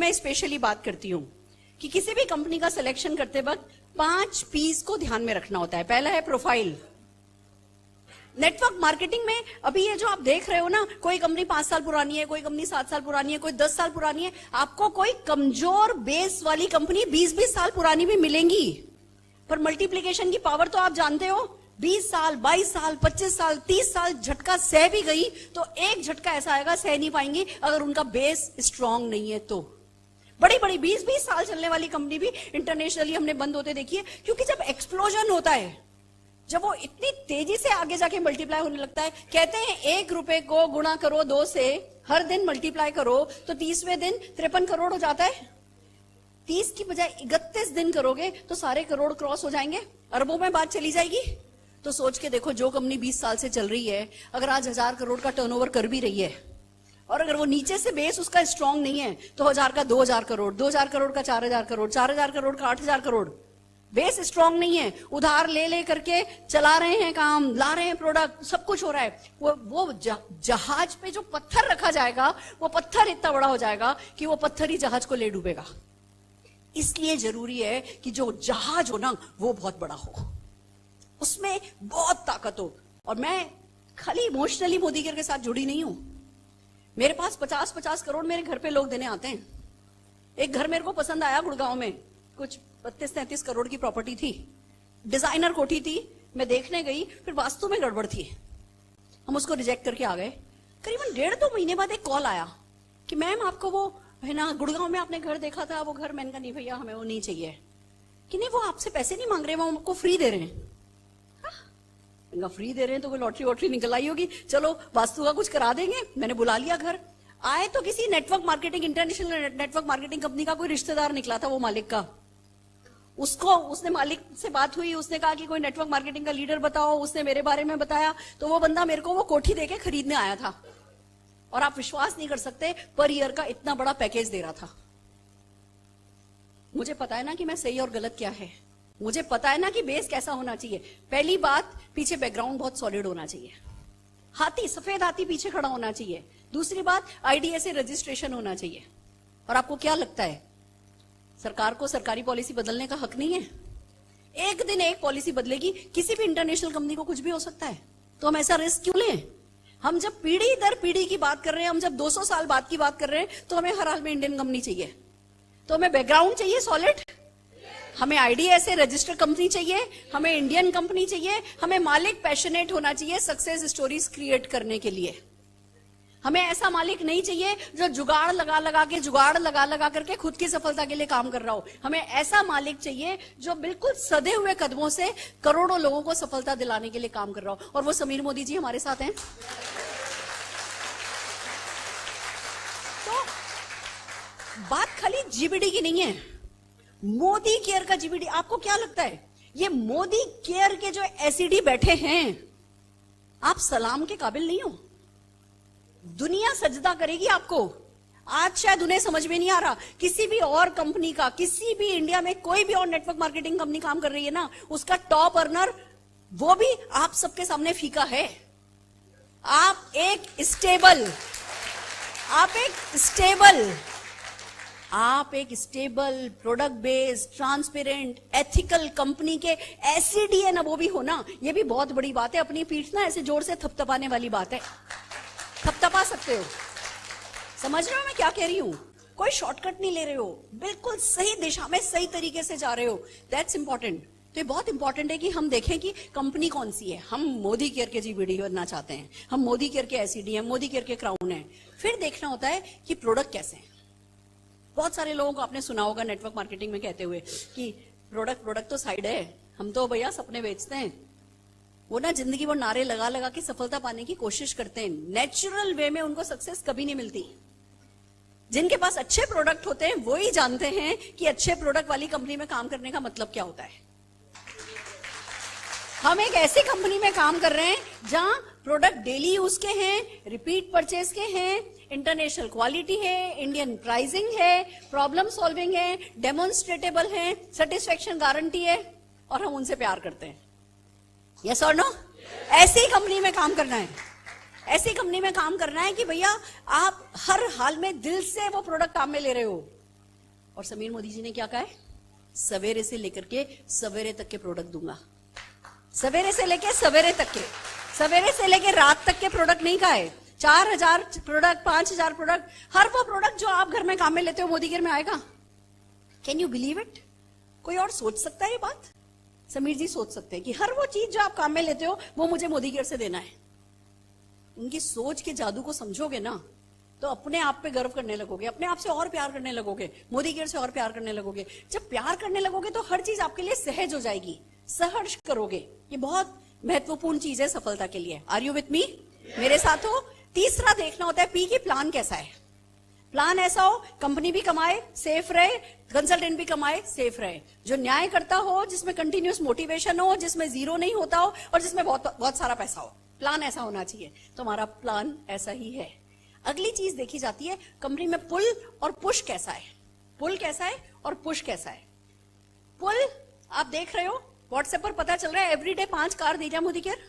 मैं स्पेशली बात करती हूं कि किसी भी कंपनी का सिलेक्शन करते वक्त 5 पीस को ध्यान में रखना होता है। पहला है प्रोफाइल। नेटवर्क मार्केटिंग में अभी ये जो आप देख रहे हो ना, कोई कंपनी 5 साल पुरानी है, कोई कंपनी 7 साल पुरानी है, कोई 10 साल पुरानी है, आपको कोई कमजोर बेस वाली कंपनी 20-20 साल पुरानी भी मिलेंगी, पर मल्टीप्लिकेशन की पावर तो आप जानते हो। 20 साल, 22 साल, 25 साल, 30 साल झटका सह भी गई तो एक झटका ऐसा आएगा सह नहीं पाएंगी अगर उनका बेस स्ट्रांग नहीं है तो। बड़ी बड़ी 20-20 साल चलने वाली कंपनी भी इंटरनेशनली हमने बंद होते देखी है, क्योंकि जब एक्सप्लोजन होता है, जब वो इतनी तेजी से आगे जाके मल्टीप्लाई होने लगता है, कहते हैं 1 रुपए को गुणा करो 2 से, हर दिन मल्टीप्लाई करो तो 30वें दिन 53 करोड़ हो जाता है। 30 की बजाय 31 दिन करोगे तो सारे करोड़ क्रॉस हो जाएंगे, अरबों में बात चली जाएगी। तो सोच के देखो, जो कंपनी 20 साल से चल रही है, अगर आज 1000 करोड़ का टर्नओवर कर भी रही है, और अगर वो नीचे से बेस उसका स्ट्रांग नहीं है, तो 1000 का 2000 करोड़, 2000 करोड़ का 4000 करोड़, 4000 करोड़ का 8000 करोड़, बेस स्ट्रांग नहीं है, उधार ले ले करके चला रहे हैं काम, ला रहे हैं प्रोडक्ट, सब कुछ हो रहा है, वो जहाज पे जो पत्थर रखा जाएगा, वो पत्थर इतना बड़ा हो जाएगा कि वो पत्थर ही जहाज को ले डूबेगा। इसलिए जरूरी है कि जो जहाज हो ना, वो बहुत बड़ा हो, उसमें बहुत ताकत हो। और मैं खाली इमोशनली मोदी के साथ जुड़ी नहीं हूं। मेरे पास 50-50 करोड़ मेरे घर पे लोग देने आते हैं। एक घर मेरे को पसंद आया गुड़गांव में, कुछ 32-33 करोड़ की प्रॉपर्टी थी, डिजाइनर कोठी थी। मैं देखने गई, फिर वास्तु में गड़बड़ थी, हम उसको रिजेक्ट करके आ गए। करीबन 1.5-2 महीने बाद एक कॉल आया कि मैम आपको वो है ना गुड़गांव में आपने घर देखा था, वो घर। मैंने कहा नहीं भैया, हमें वो नहीं चाहिए। कि नहीं, वो आपसे पैसे नहीं मांग रहे, वो हमको फ्री दे रहे हैं। फ्री दे रहे हैं तो कोई लॉटरी वॉटरी निकल आई होगी, चलो वास्तु का कुछ करा देंगे। मैंने बुला लिया घर। आए तो किसी network marketing, international network marketing company का कोई रिश्तेदार निकला था वो मालिक का। उसने मालिक से बात हुई, उसने कहा कि कोई नेटवर्क मार्केटिंग का लीडर बताओ, उसने मेरे बारे में बताया, तो वो बंदा मेरे को वो कोठी देके खरीदने आया था। और आप विश्वास नहीं कर सकते, पर ईयर का इतना बड़ा पैकेज दे रहा था। मुझे पता है ना कि मैं सही और गलत क्या है, मुझे पता है ना कि बेस कैसा होना चाहिए। पहली बात, पीछे बैकग्राउंड बहुत सॉलिड होना चाहिए, हाथी, सफेद हाथी पीछे खड़ा होना चाहिए। दूसरी बात, आईडीए से रजिस्ट्रेशन होना चाहिए। और आपको क्या लगता है, सरकार को सरकारी पॉलिसी बदलने का हक नहीं है? एक दिन एक पॉलिसी बदलेगी, किसी भी इंटरनेशनल कंपनी को कुछ भी हो सकता है। तो हम ऐसा रिस्क क्यों लें? हम जब पीढ़ी दर पीढ़ी की बात कर रहे हैं, हम जब 200 साल बाद की बात कर रहे हैं, तो हमें हर हाल में इंडियन कंपनी चाहिए। तो हमें बैकग्राउंड चाहिए सॉलिड, हमें आईडीए से रजिस्टर कंपनी चाहिए, हमें इंडियन कंपनी चाहिए, हमें मालिक पैशनेट होना चाहिए सक्सेस स्टोरीज क्रिएट करने के लिए। हमें ऐसा मालिक नहीं चाहिए जो जुगाड़ लगा करके खुद की सफलता के लिए काम कर रहा हो। हमें ऐसा मालिक चाहिए जो बिल्कुल सधे हुए कदमों से करोड़ों लोगों को सफलता दिलाने के लिए काम कर रहा हो। और वो समीर मोदी जी हमारे साथ हैं। तो बात खाली जीबीडी की नहीं है, मोदी केयर का जीबीडी। आपको क्या लगता है, ये मोदी केयर के जो एसईडी बैठे हैं, आप सलाम के काबिल नहीं हो? दुनिया सजदा करेगी आपको। आज शायद उन्हें समझ में नहीं आ रहा, किसी भी और कंपनी का, किसी भी इंडिया में कोई भी और नेटवर्क मार्केटिंग कंपनी काम कर रही है ना, उसका टॉप अर्नर वो भी आप सबके सामने फीका है। आप एक stable product based transparent ethical company के एसईडी ना, वो भी हो ना, ये भी बहुत बड़ी बात है। अपनी पीठ ना ऐसे जोर से थपथपाने वाली बात है, थपथपा सकते हो। समझ रहे हो मैं क्या कह रही हूं? कोई शॉर्टकट नहीं ले रहे हो, बिल्कुल सही दिशा में सही तरीके से जा रहे हो। That's important. तो ये बहुत इंपॉर्टेंट है कि हम देखें कि कंपनी कौन सी है। हम मोदी केयर के जीबीडी बनना चाहते हैं, हम मोदी केयर के एसईडी हैं, मोदी केयर के क्राउन है। फिर देखना होता है कि प्रोडक्ट कैसे हैं। बहुत सारे लोगों को आपने सुना होगा नेटवर्क मार्केटिंग में कहते हुए कि प्रोडक्ट तो साइड है, हम तो भैया सपने बेचते हैं। वो ना जिंदगी वो नारे लगा के सफलता पाने की कोशिश करते हैं। नेचुरल वे में उनको सक्सेस कभी नहीं मिलती। जिनके पास अच्छे प्रोडक्ट होते हैं वो ही जानते हैं कि अच्छे प्रोडक्ट वाली कंपनी में काम करने का मतलब क्या होता है। हम एक ऐसी कंपनी में काम कर रहे हैं जहां प्रोडक्ट डेली यूज के हैं, रिपीट परचेज के हैं, इंटरनेशनल क्वालिटी है, इंडियन प्राइसिंग है, प्रॉब्लम सॉल्विंग है, डेमोन्स्ट्रेटेबल है, सेटिस्फेक्शन गारंटी है, और हम उनसे प्यार करते हैं। यस और नो? ऐसी कंपनी में काम करना है। ऐसी कंपनी में काम करना है कि भैया आप हर हाल में दिल से वो प्रोडक्ट काम में ले रहे हो। और समीर मोदी जी ने क्या कहा है? सवेरे से लेकर के सवेरे तक के प्रोडक्ट दूंगा। सवेरे से लेके सवेरे तक के, सवेरे से लेके रात तक के प्रोडक्ट नहीं कहा है। 4000 प्रोडक्ट, 5000 प्रोडक्ट, हर वो प्रोडक्ट जो आप घर में काम में लेते हो मोदी केयर में आएगा। Can you believe it? कोई और सोच सकता है ये बात? समीर जी सोच सकते हैं कि हर वो चीज जो आप काम में लेते हो वो मुझे मोदी केयर से देना है। उनकी सोच के जादू को समझोगे ना तो अपने आप पे गर्व करने लगोगे, अपने आप से और प्यार करने लगोगे, मोदी केयर से और प्यार करने लगोगे। जब प्यार करने लगोगे तो हर चीज आपके लिए सहज हो जाएगी, सहर्ष करोगे। ये बहुत महत्वपूर्ण चीज है सफलता के लिए। Are you with me? मेरे साथ हो। तीसरा देखना होता है पी की प्लान कैसा है। प्लान ऐसा हो कंपनी भी कमाए, सेफ रहे, कंसल्टेंट भी कमाए, सेफ रहे, जो न्याय करता हो, जिसमें कंटिन्यूस मोटिवेशन हो, जिसमें जीरो नहीं होता हो और जिसमें बहुत बहुत सारा पैसा हो। प्लान ऐसा होना चाहिए। तो हमारा प्लान ऐसा ही है। अगली चीज देखी जाती है कंपनी में पुल और पुश कैसा है। पुल कैसा है और पुश कैसा है। पुल आप देख रहे हो व्हाट्सएप पर पता चल रहा है एवरीडे 5 कार दी जाए मोदी केयर।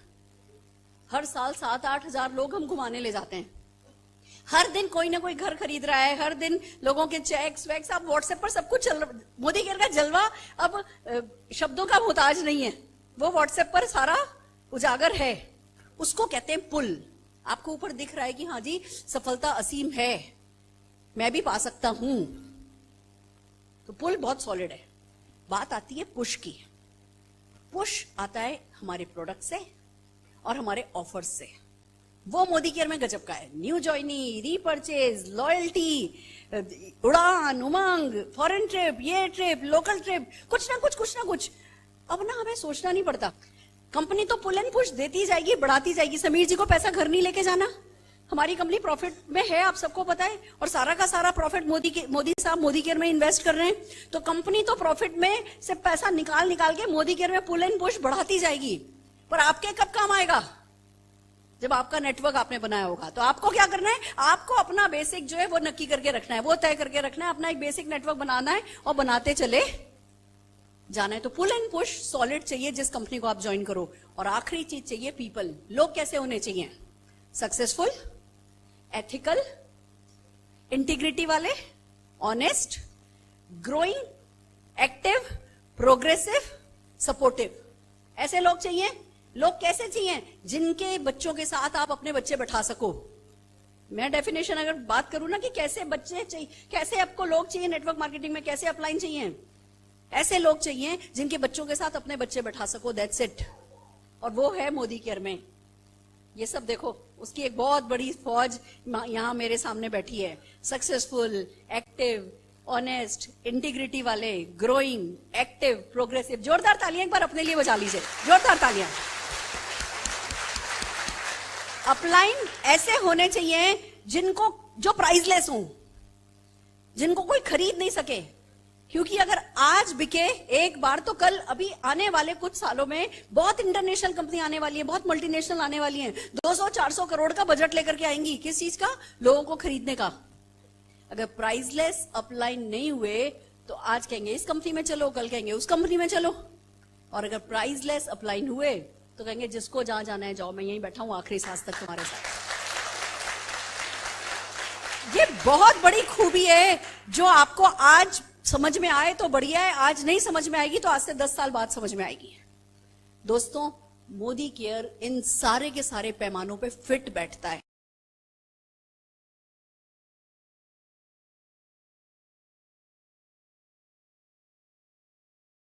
हर साल 7-8 हजार लोग हम घुमाने ले जाते हैं। हर दिन कोई ना कोई घर खरीद रहा है, हर दिन लोगों के चेक्स वैक्स, अब व्हाट्सएप पर सब कुछ चल रहा। मोदी केयर का जलवा अब शब्दों का मोहताज नहीं है, वो व्हाट्सएप पर सारा उजागर है। उसको कहते हैं पुल। आपको ऊपर दिख रहा है कि हाँ जी सफलता असीम है, मैं भी पा सकता हूं। तो पुल बहुत सॉलिड है। बात आती है पुश की। पुश आता है हमारे प्रोडक्ट से और हमारे ऑफर्स से। वो मोदी केयर में गजब का है। न्यू जॉइनी, रीपर्चेज, लॉयल्टी, उड़ान, उमंग, फॉरेन ट्रिप, ये ट्रिप, लोकल ट्रिप, कुछ ना कुछ। अब ना हमें सोचना नहीं पड़ता। कंपनी तो पुल एंड पुश देती जाएगी, बढ़ाती जाएगी। समीर जी को पैसा घर नहीं लेके जाना। हमारी कंपनी प्रॉफिट में है, आप सबको पता है, और सारा का सारा प्रॉफिट मोदी साहब मोदी केयर में इन्वेस्ट कर रहे हैं। तो कंपनी तो प्रॉफिट में से पैसा निकाल के मोदी केयर में पुल एंड पुश बढ़ाती जाएगी। पर आपके कब काम आएगा? जब आपका नेटवर्क आपने बनाया होगा। तो आपको क्या करना है? आपको अपना बेसिक जो है वो नक्की करके रखना है, वो तय करके रखना है। अपना एक बेसिक नेटवर्क बनाना है और बनाते चले जाना है। तो पुल एंड पुश सॉलिड चाहिए जिस कंपनी को आप ज्वाइन करो। और आखिरी चीज चाहिए पीपल। लोग कैसे होने चाहिए? सक्सेसफुल, एथिकल, इंटीग्रिटी वाले, honest, growing, active, progressive, supportive. ऐसे लोग चाहिए। लोग कैसे चाहिए? जिनके बच्चों के साथ आप अपने बच्चे बैठा सको। मैं डेफिनेशन अगर बात करूं ना कि कैसे बच्चे चाहिए, कैसे आपको लोग चाहिए नेटवर्क मार्केटिंग में, कैसे अपलाइन चाहिए, ऐसे लोग चाहिए जिनके बच्चों के साथ अपने बच्चे बैठा सको। That's it. और वो है मोदी केयर में। ये सब देखो, उसकी एक बहुत बड़ी फौज यहां मेरे सामने बैठी है। सक्सेसफुल, एक्टिव, ऑनेस्ट, इंटीग्रिटी वाले, ग्रोइंग, एक्टिव, प्रोग्रेसिव। जोरदार तालियां एक बार अपने लिए बजा लीजिए, जोरदार तालियां। अपलाइन ऐसे होने चाहिए जिनको, जो प्राइसलेस हो, जिनको कोई खरीद नहीं सके। क्योंकि अगर आज बिके एक बार तो कल, अभी आने वाले कुछ सालों में बहुत इंटरनेशनल कंपनी आने वाली है, बहुत मल्टीनेशनल आने वाली हैं। 200-400 करोड़ का बजट लेकर के आएंगी। किस चीज का? लोगों को खरीदने का। अगर प्राइसलेस अपलाइन नहीं हुए तो आज कहेंगे इस कंपनी में चलो, कल कहेंगे उस कंपनी में चलो। और अगर प्राइसलेस अपलाइन हुए तो कहेंगे जिसको जहां जाना है जाओ, मैं यहीं बैठा हूं आखिरी सांस तक तुम्हारे साथ। ये बहुत बड़ी खूबी है जो आपको आज समझ में आए तो बढ़िया है, आज नहीं समझ में आएगी तो आज से 10 साल बाद समझ में आएगी। दोस्तों, मोदी केयर इन सारे के सारे पैमानों पे फिट बैठता है।